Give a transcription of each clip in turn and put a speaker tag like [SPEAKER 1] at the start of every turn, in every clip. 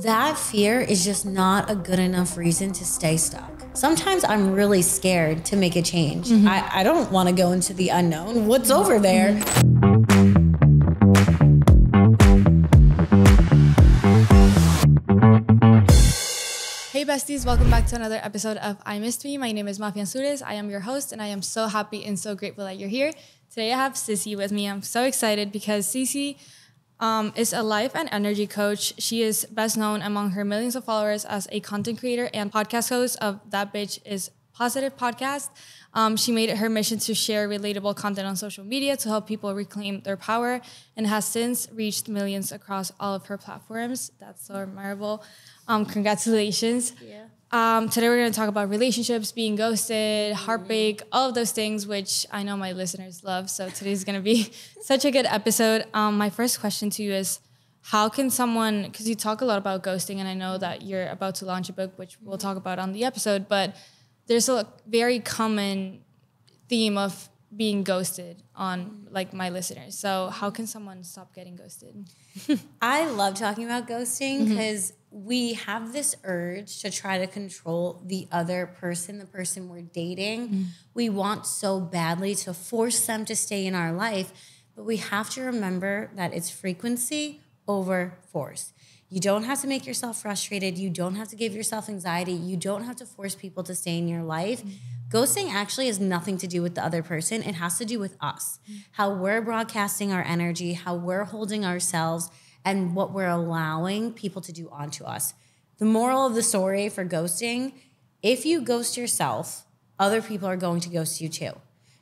[SPEAKER 1] that fear is just not a good enough reason to stay stuck. Sometimes I'm really scared to make a change. I don't want to go into the unknown. What's over there?
[SPEAKER 2] Hey besties, welcome back to another episode of I Missed Me. My name is Mafe. I am your host and I am so happy and so grateful that you're here. Today I have Cii Cii with me. I'm so excited because Cii Cii is a life and energy coach. She is best known among her millions of followers as a content creator and podcast host of That Bitch Is Positive podcast. She made it her mission to share relatable content on social media to help people reclaim their power and has since reached millions across all of her platforms. That's so admirable. Congratulations.
[SPEAKER 1] Yeah.
[SPEAKER 2] Today we're going to talk about relationships, being ghosted, heartbreak, all of those things, which I know my listeners love. So today's going to be such a good episode. My first question to you is, how can someone, because you talk a lot about ghosting, and I know that you're about to launch a book, which we'll talk about on the episode, but there's a very common theme of being ghosted on like my listeners. So how can someone stop getting ghosted?
[SPEAKER 1] I love talking about ghosting because we have this urge to try to control the other person, the person we're dating. We want so badly to force them to stay in our life, but we have to remember that it's frequency over force. You don't have to make yourself frustrated. You don't have to give yourself anxiety. You don't have to force people to stay in your life. Ghosting actually has nothing to do with the other person. It has to do with us, how we're broadcasting our energy, how we're holding ourselves, and what we're allowing people to do onto us. The moral of the story for ghosting, if you ghost yourself, other people are going to ghost you too.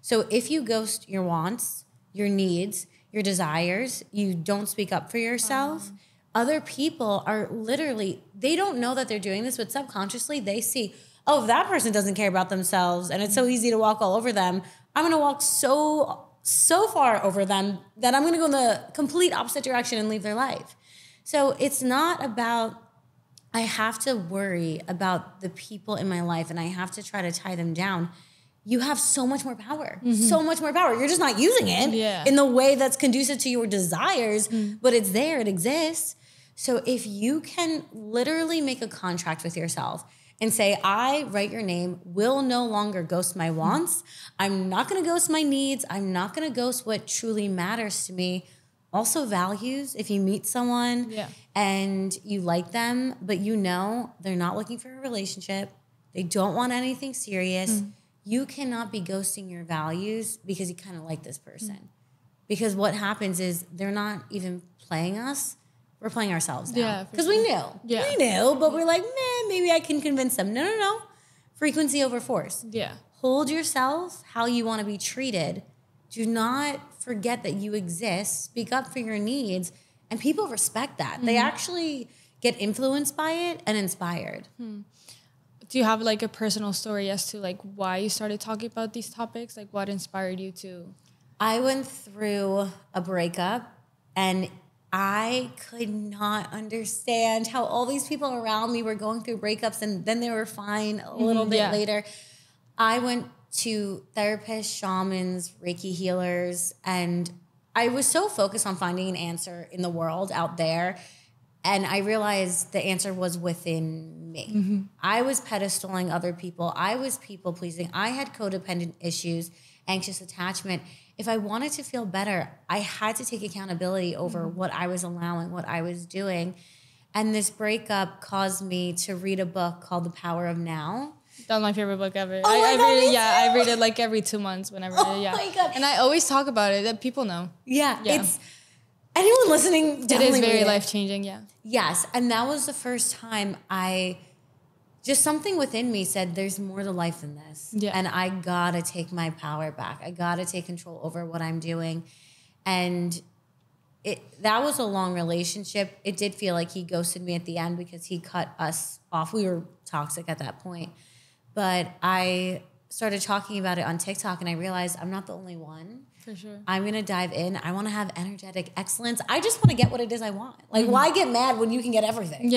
[SPEAKER 1] So if you ghost your wants, your needs, your desires, you don't speak up for yourself, other people are literally, they don't know that they're doing this, but subconsciously they see, oh, if that person doesn't care about themselves and it's so easy to walk all over them, I'm going to walk so far over them that I'm going to go in the complete opposite direction and leave their life. So it's not about, I have to worry about the people in my life and I have to try to tie them down. You have so much more power, so much more power. You're just not using it in the way that's conducive to your desires, but it's there, it exists. So if you can literally make a contract with yourself and say, I, write your name, will no longer ghost my wants. I'm not going to ghost my needs. I'm not going to ghost what truly matters to me. Also values, if you meet someone and you like them, but you know they're not looking for a relationship, they don't want anything serious, you cannot be ghosting your values because you kind of like this person. Because what happens is they're not even playing us. We're playing ourselves now. Because we knew. We knew, but we're like, maybe I can convince them. No. Frequency over force. Hold yourself how you want to be treated. Do not forget that you exist. Speak up for your needs. And people respect that. They actually get influenced by it and inspired.
[SPEAKER 2] Do you have like a personal story as to like why you started talking about these topics? Like what inspired you to?
[SPEAKER 1] I went through a breakup and I could not understand how all these people around me were going through breakups and then they were fine a little bit later. I went to therapists, shamans, Reiki healers, and I was so focused on finding an answer in the world out there. And I realized the answer was within me. I was pedestaling other people. I was people pleasing. I had codependent issues, anxious attachment. If I wanted to feel better, I had to take accountability over what I was allowing, what I was doing. And this breakup caused me to read a book called The Power of Now.
[SPEAKER 2] That's my favorite book ever.
[SPEAKER 1] Oh
[SPEAKER 2] I
[SPEAKER 1] God,
[SPEAKER 2] read it. I read it like every 2 months whenever.
[SPEAKER 1] My God.
[SPEAKER 2] And I always talk about it. That people know.
[SPEAKER 1] It's anyone listening. Definitely
[SPEAKER 2] it is very life changing.
[SPEAKER 1] Yes, and that was the first time just something within me said, there's more to life than this. And I gotta take my power back. I gotta take control over what I'm doing. And that was a long relationship. It did feel like he ghosted me at the end because he cut us off. We were toxic at that point. But I started talking about it on TikTok and I realized I'm not the only one.
[SPEAKER 2] For sure.
[SPEAKER 1] I'm going to dive in. I want to have energetic excellence. I just want to get what it is I want. Like, why get mad when you can get everything?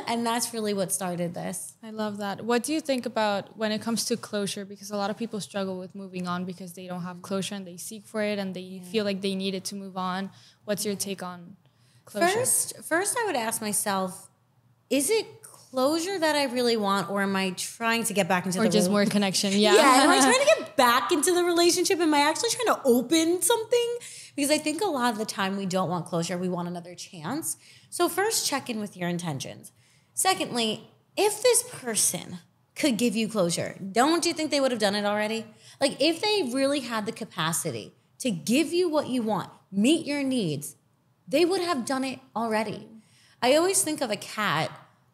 [SPEAKER 1] And that's really what started this.
[SPEAKER 2] I love that. What do you think about when it comes to closure? Because a lot of people struggle with moving on because they don't have closure and they seek for it and they feel like they need it to move on. What's your take on closure?
[SPEAKER 1] First, I would ask myself, is it closure that I really want, or am I trying to get back into
[SPEAKER 2] or just more connection? Yeah.
[SPEAKER 1] Yeah, am I trying to get back into the relationship? Am I actually trying to open something? Because I think a lot of the time we don't want closure. We want another chance. So first, check in with your intentions. Secondly, if this person could give you closure, don't you think they would have done it already? Like, if they really had the capacity to give you what you want, meet your needs, they would have done it already. I always think of a cat.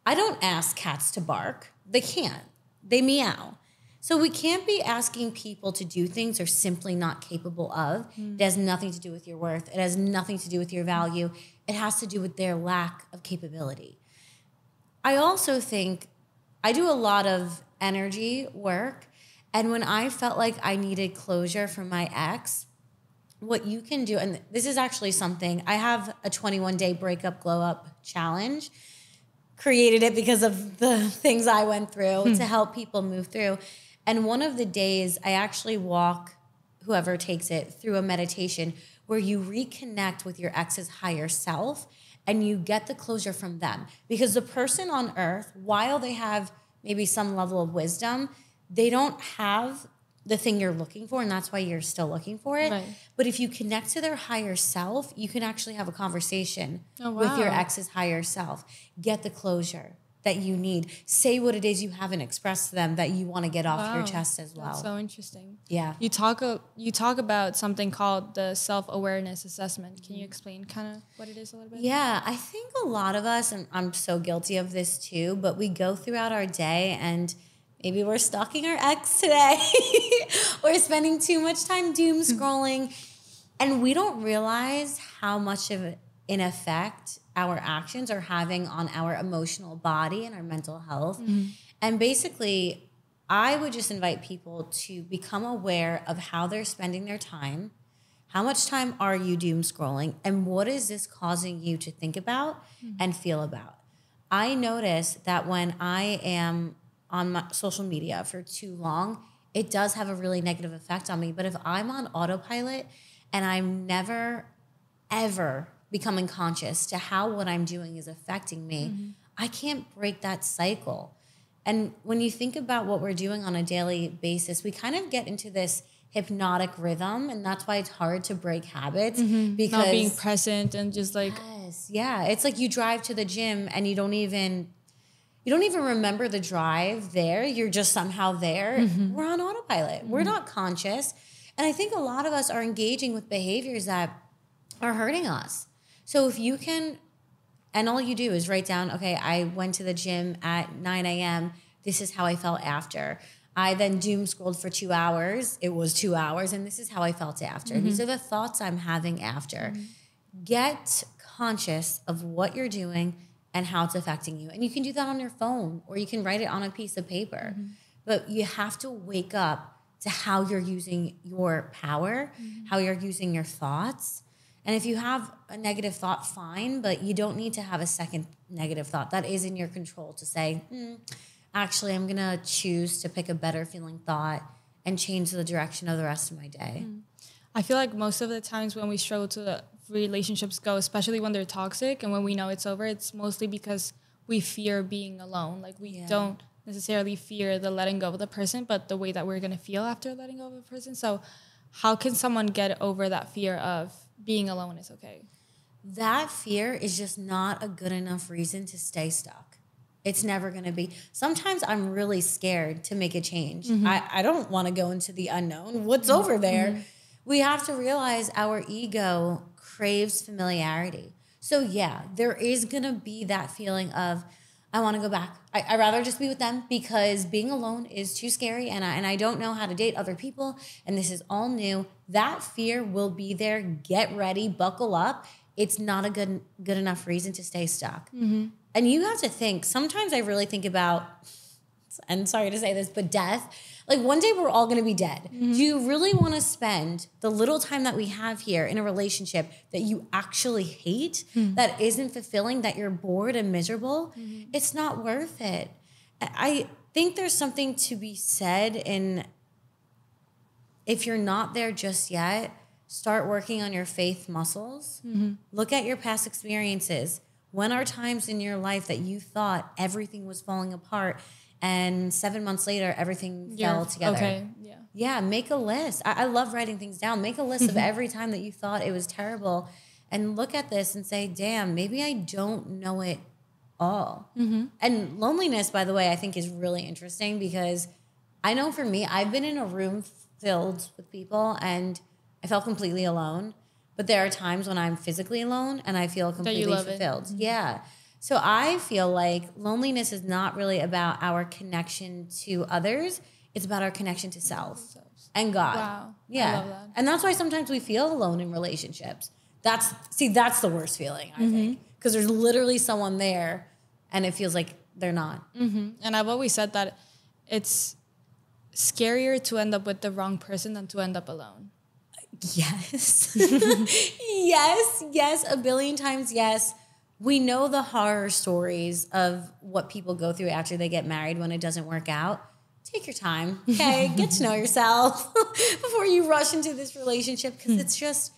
[SPEAKER 1] I don't ask cats to bark. They can't. They meow. So we can't be asking people to do things they're simply not capable of. It has nothing to do with your worth. It has nothing to do with your value. It has to do with their lack of capability. I also think I do a lot of energy work. And when I felt like I needed closure from my ex, what you can do, and this is actually something, I have a 21-day breakup glow up challenge. Created it because of the things I went through to help people move through. And one of the days I actually walk whoever takes it through a meditation where you reconnect with your ex's higher self and you get the closure from them. Because the person on earth, while they have maybe some level of wisdom, they don't have the thing you're looking for, and that's why you're still looking for it.
[SPEAKER 2] Right.
[SPEAKER 1] But if you connect to their higher self, you can actually have a conversation with your ex's higher self. Get the closure that you need. Say what it is you haven't expressed to them that you want to get off your chest as well.
[SPEAKER 2] That's so interesting.
[SPEAKER 1] Yeah.
[SPEAKER 2] You talk about something called the self-awareness assessment. Can you explain kind of what it is a little bit?
[SPEAKER 1] Yeah, I think a lot of us, and I'm so guilty of this too, but we go throughout our day and maybe we're stalking our ex today. We're spending too much time doom scrolling. And we don't realize how much of an effect our actions are having on our emotional body and our mental health. And basically, I would just invite people to become aware of how they're spending their time. How much time are you doom scrolling? And what is this causing you to think about and feel about? I notice that when I am on my social media for too long, it does have a really negative effect on me. But if I'm on autopilot and I'm never, ever becoming conscious to how what I'm doing is affecting me, I can't break that cycle. And when you think about what we're doing on a daily basis, we kind of get into this hypnotic rhythm, and that's why it's hard to break habits because
[SPEAKER 2] not being present and just like
[SPEAKER 1] yeah, it's like you drive to the gym and you don't even remember the drive there. You're just somehow there. We're on autopilot. We're not conscious. And I think a lot of us are engaging with behaviors that are hurting us. So if you can, and all you do is write down, okay, I went to the gym at 9 a.m. This is how I felt after. I then doom scrolled for 2 hours. It was 2 hours, and this is how I felt after. These are the thoughts I'm having after. Get conscious of what you're doing and how it's affecting you. And you can do that on your phone, or you can write it on a piece of paper. But you have to wake up to how you're using your power, how you're using your thoughts. And if you have a negative thought, fine, but you don't need to have a second negative thought. That is in your control to say, actually, I'm going to choose to pick a better feeling thought and change the direction of the rest of my day.
[SPEAKER 2] I feel like most of the times when we struggle to let relationships go, especially when they're toxic and when we know it's over, it's mostly because we fear being alone. Like we don't necessarily fear the letting go of the person, but the way that we're going to feel after letting go of a person. So how can someone get over that fear of being alone is okay?
[SPEAKER 1] That fear is just not a good enough reason to stay stuck. It's never going to be. Sometimes I'm really scared to make a change. I don't want to go into the unknown. What's over there? We have to realize our ego craves familiarity. So yeah, there is going to be that feeling of, I want to go back. I'd rather just be with them because being alone is too scary and I don't know how to date other people and this is all new. That fear will be there. Get ready, buckle up. It's not a good enough reason to stay stuck. And you have to think, sometimes I really think about, and sorry to say this, but death. Like one day we're all going to be dead. Do you really want to spend the little time that we have here in a relationship that you actually hate, that isn't fulfilling, that you're bored and miserable? It's not worth it. I think there's something to be said in, if you're not there just yet, start working on your faith muscles. Look at your past experiences. When are times in your life that you thought everything was falling apart and 7 months later everything fell together?
[SPEAKER 2] Okay.
[SPEAKER 1] Yeah, make a list. I love writing things down. Make a list of every time that you thought it was terrible and look at this and say, damn, maybe I don't know it all. And loneliness, by the way, I think is really interesting because I know for me, I've been in a room filled with people and I felt completely alone. But there are times when I'm physically alone and I feel completely fulfilled. Yeah. So I feel like loneliness is not really about our connection to others. It's about our connection to self and God.
[SPEAKER 2] Wow.
[SPEAKER 1] Yeah.
[SPEAKER 2] I love that.
[SPEAKER 1] And that's why sometimes we feel alone in relationships. That's the worst feeling, I think. Because there's literally someone there and it feels like they're not.
[SPEAKER 2] And I've always said that it's scarier to end up with the wrong person than to end up alone.
[SPEAKER 1] Yes. yes, a billion times yes. We know the horror stories of what people go through after they get married when it doesn't work out. Take your time, okay? Get to know yourself before you rush into this relationship because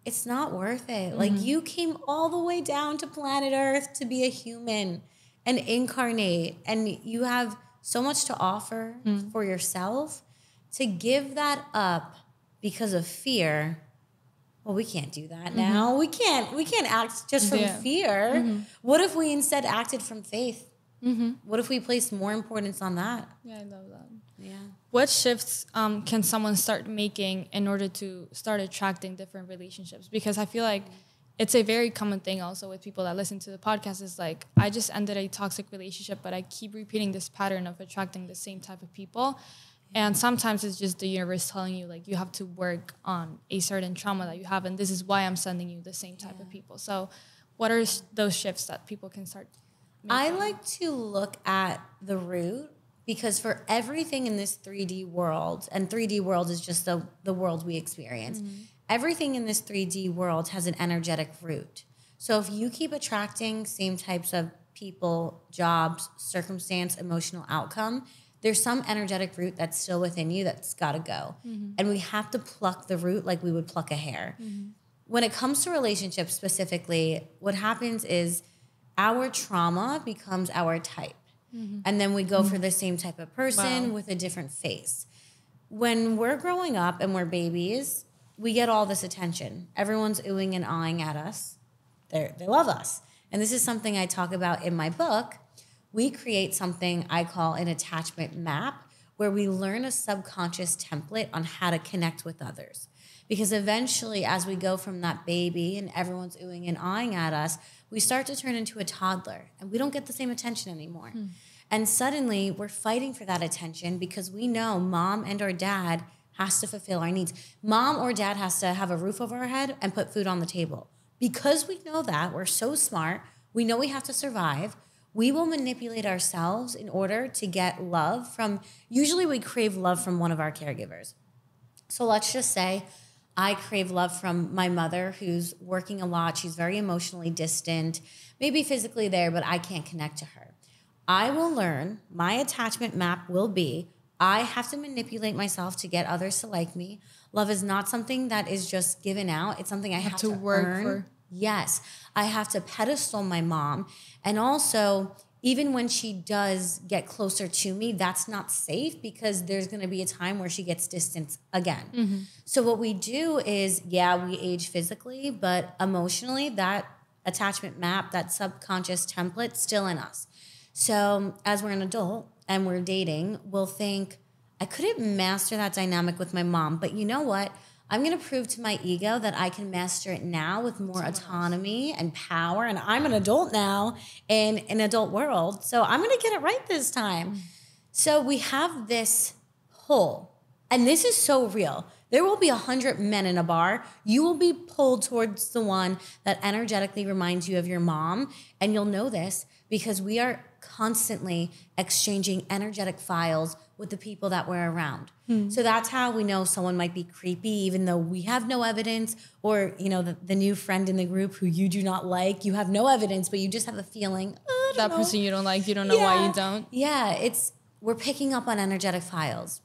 [SPEAKER 1] it's not worth it. Like you came all the way down to planet Earth to be a human and incarnate, and you have so much to offer for yourself. To give that up because of fear, well, we can't do that now. We can't act just from fear. What if we instead acted from faith? What if we placed more importance on that?
[SPEAKER 2] Yeah, I love that.
[SPEAKER 1] Yeah.
[SPEAKER 2] What shifts can someone start making in order to start attracting different relationships? Because I feel like it's a very common thing also with people that listen to the podcast is like, I just ended a toxic relationship, but I keep repeating this pattern of attracting the same type of people. And sometimes it's just the universe telling you, like, you have to work on a certain trauma that you have, and this is why I'm sending you the same type of people. So what are those shifts that people can start making?
[SPEAKER 1] I like to look at the root because for everything in this 3D world, and 3D world is just the world we experience, everything in this 3D world has an energetic root. So if you keep attracting same types of people, jobs, circumstance, emotional outcome, there's some energetic root that's still within you that's got to go. And we have to pluck the root like we would pluck a hair. When it comes to relationships specifically, what happens is our trauma becomes our type. And then we go for the same type of person with a different face. When we're growing up and we're babies, we get all this attention. Everyone's oohing and ahhing at us. They love us. And this is something I talk about in my book. We create something I call an attachment map where we learn a subconscious template on how to connect with others. Because eventually, as we go from that baby and everyone's oohing and ahhing at us, we start to turn into a toddler and we don't get the same attention anymore. And suddenly, we're fighting for that attention because we know mom and or dad has to fulfill our needs. Mom or dad has to have a roof over our head and put food on the table. Because we know that, we're so smart, we know we have to survive, we will manipulate ourselves in order to get love from, usually we crave love from one of our caregivers. So let's just say I crave love from my mother who's working a lot. She's very emotionally distant, maybe physically there, but I can't connect to her. I will learn, my attachment map will be, I have to manipulate myself to get others to like me. Love is not something that is just given out. It's something I have to work earn. For. Yes. I have to pedestal my mom. And also, even when she does get closer to me, that's not safe because there's going to be a time where she gets distance again. So what we do is, we age physically, but emotionally, that attachment map, that subconscious template, still in us. So as we're an adult and we're dating, we'll think, I couldn't master that dynamic with my mom, but you know what? I'm going to prove to my ego that I can master it now with more autonomy and power. And I'm an adult now in an adult world. So I'm going to get it right this time. So we have this pull. And this is so real. There will be 100 men in a bar. You will be pulled towards the one that energetically reminds you of your mom. And you'll know this because we are constantly exchanging energetic files with the people that we're around. So that's how we know someone might be creepy, even though we have no evidence, or, you know, the new friend in the group who you do not like, you have no evidence, but you just have a feeling,
[SPEAKER 2] that person you don't like, you don't know why you don't.
[SPEAKER 1] Yeah, we're picking up on energetic files.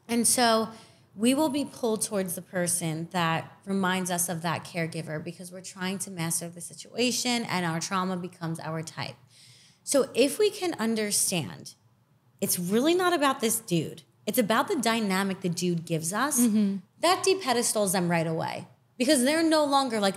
[SPEAKER 1] And so we will be pulled towards the person that reminds us of that caregiver because we're trying to master the situation and our trauma becomes our type. So if we can understand, it's really not about this dude. It's about the dynamic the dude gives us. That depedestals them right away because they're no longer like,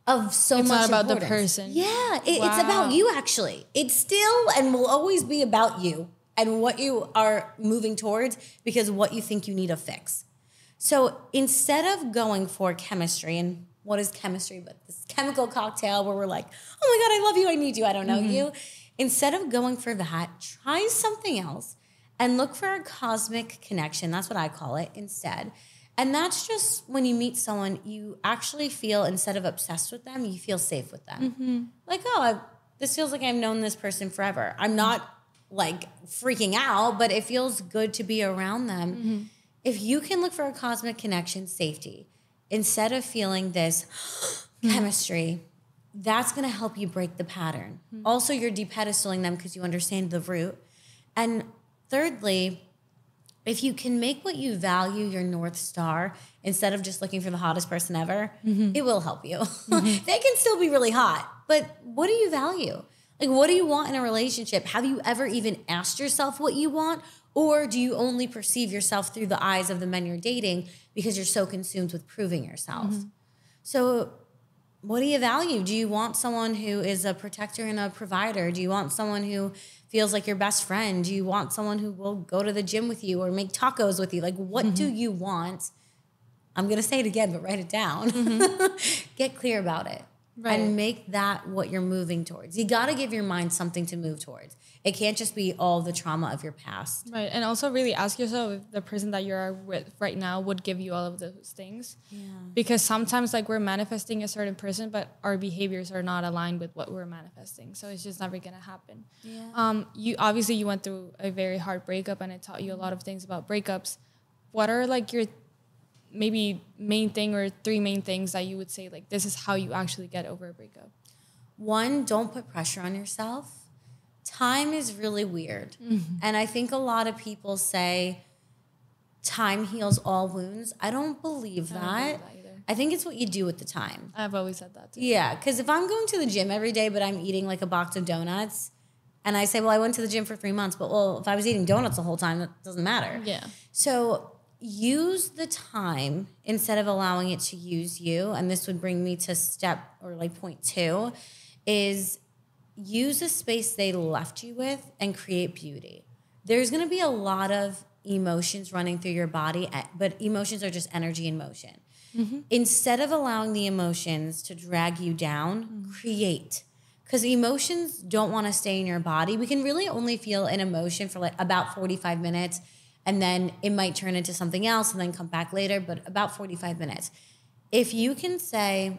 [SPEAKER 1] of so
[SPEAKER 2] it's
[SPEAKER 1] much
[SPEAKER 2] not about
[SPEAKER 1] importance.
[SPEAKER 2] the person.
[SPEAKER 1] Yeah, it's about you actually. It's still and will always be about you and what you are moving towards because what you think you need to fix. So instead of going for chemistry, and what is chemistry but this chemical cocktail where we're like, oh my God, I love you, I need you, I don't know you. Instead of going for that, try something else and look for a cosmic connection. That's what I call it instead. And that's just when you meet someone, you actually feel, instead of obsessed with them, you feel safe with them. Like, this feels like I've known this person forever. I'm not like freaking out, but it feels good to be around them. If you can look for a cosmic connection, safety, instead of feeling this chemistry, that's going to help you break the pattern. Also, you're depedestaling them because you understand the root. And thirdly, if you can make what you value your North Star instead of just looking for the hottest person ever, it will help you. They can still be really hot, but what do you value? Like, what do you want in a relationship? Have you ever even asked yourself what you want? Or do you only perceive yourself through the eyes of the men you're dating because you're so consumed with proving yourself? So what do you value? Do you want someone who is a protector and a provider? Do you want someone who feels like your best friend? Do you want someone who will go to the gym with you or make tacos with you? Like, what do you want? I'm going to say it again, but write it down. Get clear about it. Right. And make that what you're moving towards. You got to give your mind something to move towards. It can't just be all the trauma of your past.
[SPEAKER 2] Right. And also really ask yourself if the person that you're with right now would give you all of those things. Yeah. Because sometimes like we're manifesting a certain person, but our behaviors are not aligned with what we're manifesting. So it's just never going to happen. Yeah. You went through a very hard breakup and it taught you a lot of things about breakups. What are like your maybe main thing or three main things that you would say, like, this is how you actually get over a breakup?
[SPEAKER 1] One, don't put pressure on yourself. Time is really weird. And I think a lot of people say time heals all wounds. I don't believe that. I don't believe that either. I think it's what you do with the time.
[SPEAKER 2] I've always said that too.
[SPEAKER 1] Yeah, because if I'm going to the gym every day, but I'm eating like a box of donuts, and I say, well, I went to the gym for 3 months, but well, if I was eating donuts the whole time, that doesn't matter.
[SPEAKER 2] Yeah.
[SPEAKER 1] So use the time instead of allowing it to use you. And this would bring me to point 2 is use the space they left you with and create beauty. There's going to be a lot of emotions running through your body, but emotions are just energy in motion. Instead of allowing the emotions to drag you down, create. Because emotions don't want to stay in your body. We can really only feel an emotion for like about 45 minutes. And then it might turn into something else and then come back later, but about 45 minutes. If you can say,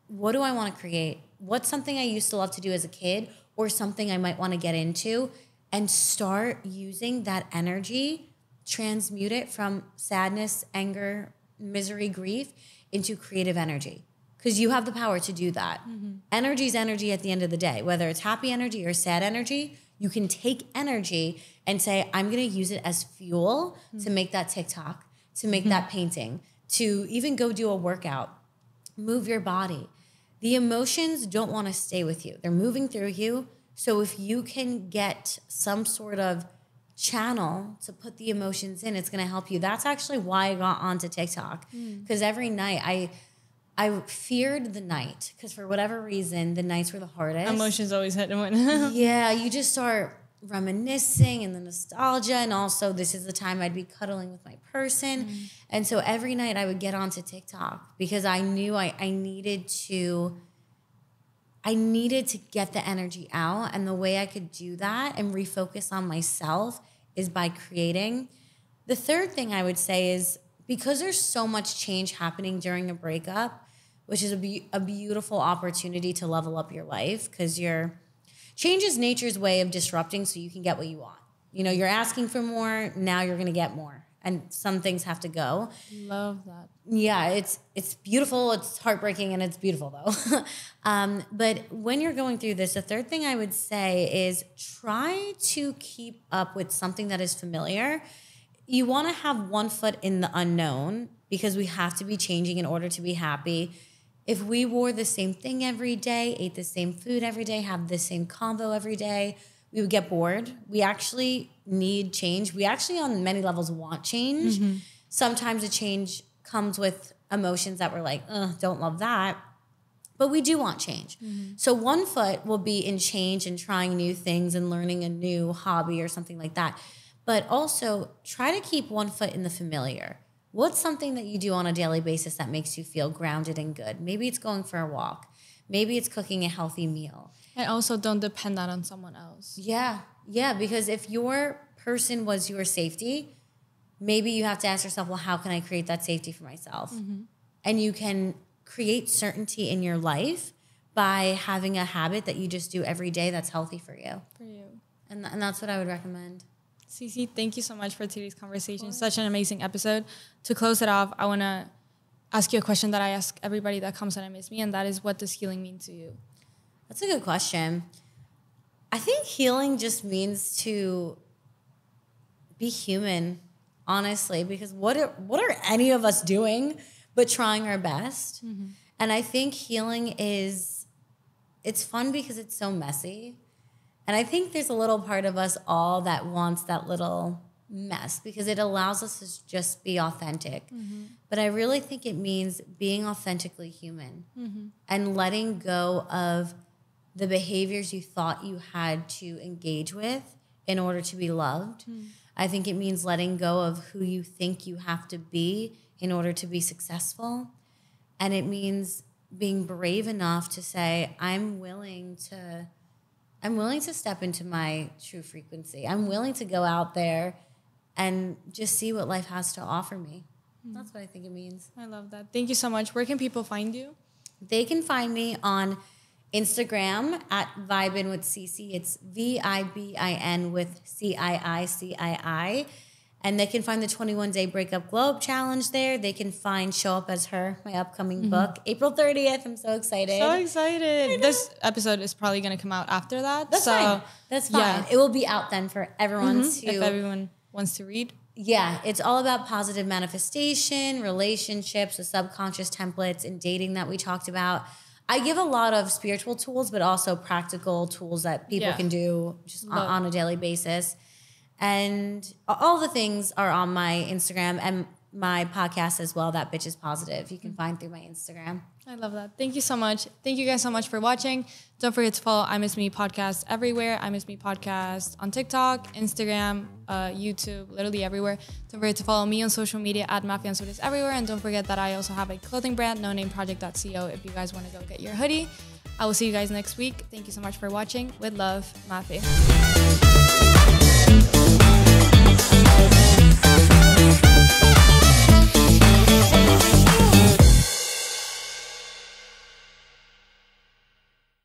[SPEAKER 1] what do I want to create? What's something I used to love to do as a kid or something I might want to get into, and start using that energy, transmute it from sadness, anger, misery, grief into creative energy. Because you have the power to do that. Energy is energy at the end of the day, whether it's happy energy or sad energy. You can take energy and say, I'm going to use it as fuel to make that TikTok, to make that painting, to even go do a workout, move your body. The emotions don't want to stay with you. They're moving through you. So if you can get some sort of channel to put the emotions in, it's going to help you. That's actually why I got onto TikTok. Because every night I feared the night because for whatever reason, the nights were the hardest.
[SPEAKER 2] Emotions always hit one.
[SPEAKER 1] Yeah, you just start reminiscing and the nostalgia. And also this is the time I'd be cuddling with my person. And so every night I would get onto TikTok because I knew I needed to get the energy out. And the way I could do that and refocus on myself is by creating. The third thing I would say is, because there's so much change happening during a breakup, which is a beautiful opportunity to level up your life, because change is nature's way of disrupting so you can get what you want. You know, you're asking for more, now you're going to get more. And some things have to go.
[SPEAKER 2] Love that.
[SPEAKER 1] Yeah, it's beautiful, it's heartbreaking, and it's beautiful though. But when you're going through this, the third thing I would say is try to keep up with something that is familiar. you want to have one foot in the unknown because we have to be changing in order to be happy. If we wore the same thing every day, ate the same food every day, have the same combo every day, we would get bored. We actually need change. We actually, on many levels, want change. Sometimes the change comes with emotions that we're like, don't love that. But we do want change. So one foot will be in change and trying new things and learning a new hobby or something like that. But also try to keep one foot in the familiar. What's something that you do on a daily basis that makes you feel grounded and good? Maybe it's going for a walk. Maybe it's cooking a healthy meal.
[SPEAKER 2] And also don't depend that on someone else.
[SPEAKER 1] Yeah, because if your person was your safety, maybe you have to ask yourself, well, how can I create that safety for myself? And you can create certainty in your life by having a habit that you just do every day that's healthy for you. And that's what I would recommend.
[SPEAKER 2] Cii Cii, thank you so much for today's conversation. Such an amazing episode. To close it off, I want to ask you a question that I ask everybody that comes on I Miss Me, and that is, what does healing mean to you?
[SPEAKER 1] That's a good question. I think healing just means to be human, honestly, because what are any of us doing but trying our best? And I think healing it's fun because it's so messy. And I think there's a little part of us all that wants that little mess because it allows us to just be authentic. But I really think it means being authentically human and letting go of the behaviors you thought you had to engage with in order to be loved. I think it means letting go of who you think you have to be in order to be successful. And it means being brave enough to say, I'm willing to step into my true frequency. I'm willing to go out there and just see what life has to offer me. That's what I think it means.
[SPEAKER 2] I love that. Thank you so much. Where can people find you?
[SPEAKER 1] They can find me on Instagram at Vibin with Cii Cii. It's VIBIN with CII. And they can find the 21-day Breakup Globe Challenge there. They can find Show Up As Her, my upcoming book, April 30th. I'm so excited.
[SPEAKER 2] So excited. This episode is probably going to come out after that.
[SPEAKER 1] That's fine. That's fine. Yeah. It will be out then for everyone to...
[SPEAKER 2] If everyone wants to read.
[SPEAKER 1] Yeah. It's all about positive manifestation, relationships, the subconscious templates, and dating that we talked about. I give a lot of spiritual tools, but also practical tools that people can do just on a daily basis. And all the things are on my Instagram and my podcast as well, That Bitch Is Positive. You can find through my Instagram.
[SPEAKER 2] I love that. Thank you so much. Thank you guys so much for watching. Don't forget to follow I Miss Me Podcast everywhere. I Miss Me Podcast on TikTok, Instagram, YouTube, literally everywhere. Don't forget to follow me on social media at Mafe everywhere. And don't forget that I also have a clothing brand, nonameproject.co, if you guys want to go get your hoodie. I will see you guys next week. Thank you so much for watching. With love, Mafe.